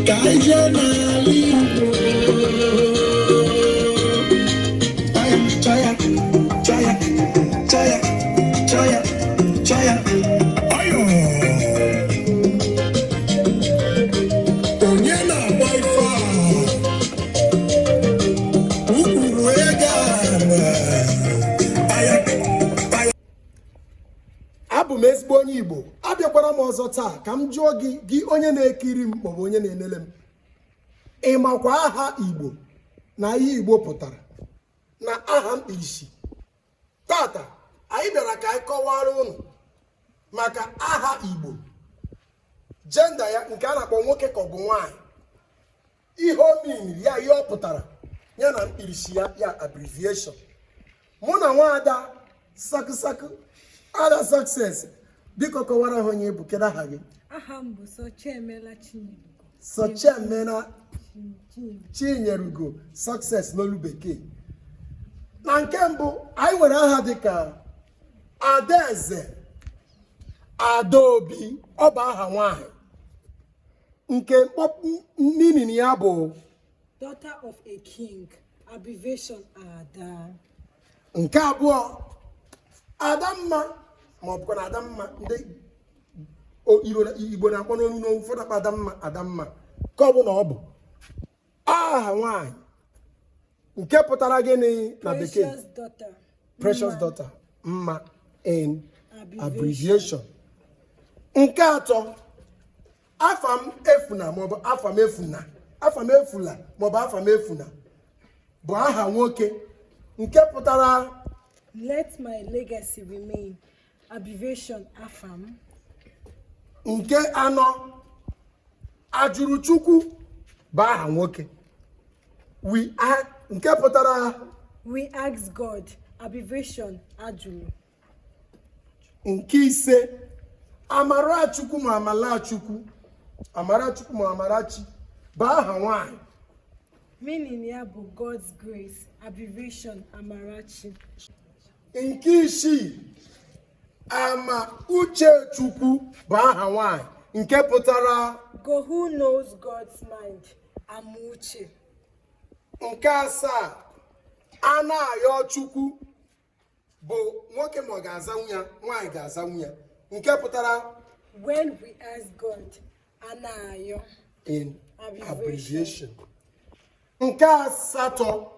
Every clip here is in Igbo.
kaije n'ala Chaya, chaya, chaya, chaya, chaya. Ayo. Onye na-agba ife a? Ukwu ego aya. Abụ m ezigbo onye Igbo. Abịakwara m ọzọ taa ka m jụọ gị onye na-ekiri m maọbụ onye na-enele m. Ị makwa aha Igbo na ihe Igbo pụtara? Na aha mkpirisi. Tata anyị bịara ka anyị kọwara unu maka aha Igbo, jenda ya nke a na-akpọ nwoke ka ọ bụ nwanyị, ihe o miniri ya, ihe ọ pụtara ya na mkpirisi ya abbreviation. Mụ na nwaada sakụsakụ Ada Success, biko kọwara ha onye bụ, kedu aha gị? Aha m bụ Sochiemela Chinyerugo. Sochiemela Chinyerugo Success n'olu bekee. Na nke mbụ anyị nwere aha dịka Adaeze, Adaobi, ọ bụ aha nwanyị nke meaning ya bụ daughter of a king, abbreviation Ada. Nke abụọ Adamma, ma ọ bụkwa na Adamma, ndị Igbo na-akpọ n'onu n'onu, ụfọdụ akpa Adamma ka ọ bụ na ọ bụ aha nwanyị nke pụtara gịnị na bekee? Precious daughter, mma in abbreviation. Nke atọ afam efuna maọbụ afam efuna, afam efula maọbụ afam efuna bụ aha nwoke nke pụtara let my legacy remain, abbreviation afam. Nke anọ ajụrụ Chukwu bụ aha nwoke, nke pụtara we ask God, abbreviation ajụrụ. Nke ise Amarachukwu ma Amalachukwu, Amarachukwu ma Amarachi bụ aha nwanyị, meaning ya bụ God's grace, abbreviation Amarachi. Nke isii Uchechukwu bụ aha nwanyị nke pụtara go who knows God's mind, Amuche. Nke asaa Anayo Chukwu bụ nwoke ma ọ ga-azanwu ya, nwanyị ga-azanwu ya, nke pụtara when we ask God, Anayo in abbreviation. Nke asatọ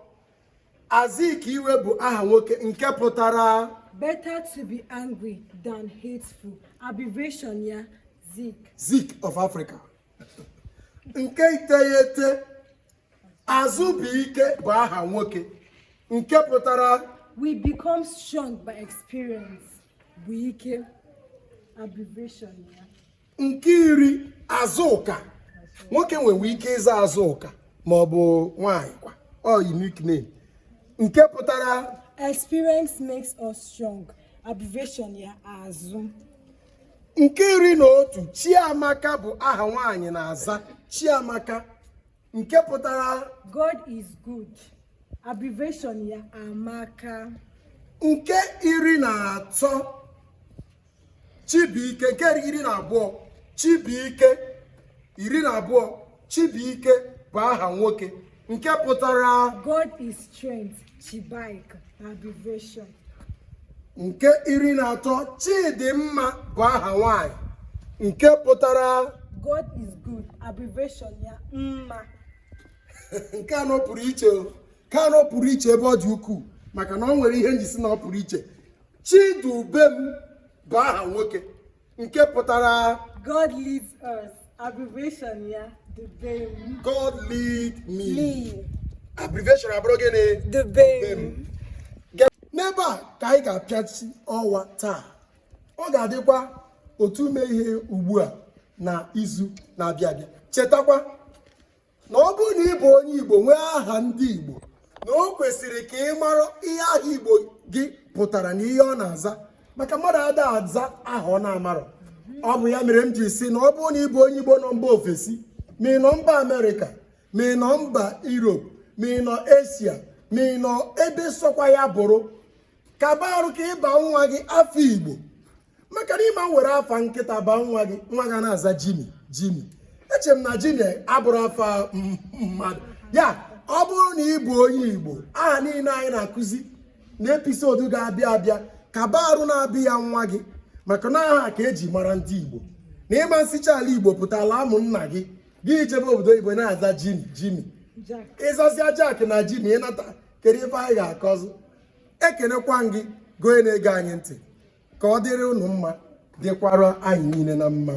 Azikiwe bụ aha nwoke nke pụtara better to be angry than hateful, abbreviation ya Zik of Africa. Nke iteghete Azụbụike bụ aha nwoke nke pụtara we become strong by experience, Buike, abbreviation ya. Nke iri Azụka, nwoke nwere ike ịza Azụka ma ọ bụ nwanyị kwa, unique name nke pụtara experience makes us strong, abbreviation ya Azụ. Nke iri na otu Chiamaka bụ aha nwanyị na-aza Chiamaka nke pụtara God is good, abbreviation ya Amaka. Nke iri na atọ Chibuike, nke iri na abụọ Chibuike, iri na abụọ Chibuike bụ aha nwoke nke pụtara God is strength, Chibaike, abbreviation. Nke iri na atọ Chidimma bụ aha nwanyị nke pụtara God is good, abbreviation ya Mma. Nke anọ pụrụ iche ebe ọ dị ukwuu maka na ọ nwere ihe njisi na ọ pụrụ iche. Chidubem bụ aha nwoke nke pụtara God leads us, abbreviation ya Dubem. God lead me, abbreviation abụrụ gịnị? Dubem. N'ebe a ka anyị ga-apịachi ọwa taa. Ọ ga-adịkwa otu ume ihe ugbu a na izu na-abịa abịa. Chetakwa na ọ bụrụ na ị bụ onye Igbo nwee aha ndị Igbo, na o kwesịrị ka ị mara ihe aha Igbo gị pụtara na ihe ọ na-aza, maka mmadụ ada aza aha ọ na-amarọ. Ọ bụ ya mere m ji si na ọ bụrụ na ị bụ onye Igbo nọ mba ofesi, ma ị nọ mba Amerịka, ma ị nọ mba Europe, ma ị nọ Asia, ma ị nọ ebe sọkwa ya bụrụ, kaba arụ ka ịba nwa gị afọ Igbo, maka na ịma were afa nkịta baa nwa gị, nwa ga na-aza Jimmy, Jimmy. Eche m na Jimmy abụrụ afa mmadụ. Ya, ọ bụrụ na ị bụ onye Igbo, aha niile anyị na-akụzi na episode ga-abịa abịa kaba arụ na-abịa ya nwa gị, maka na aha ka eji mara ndị Igbo. Na ịma nsịcha ala Igbo pụtara amụ nna gị ijebe obodo Igbo na-aza Jimmy. Ịzazịa Jack na Jimmy ịnata kedu ife anyị ga-akọzụ. Ekenekwa gị goe na-ege anyị ntị ka ọ dịrị unu mma, dịkwara anyị niile na mma.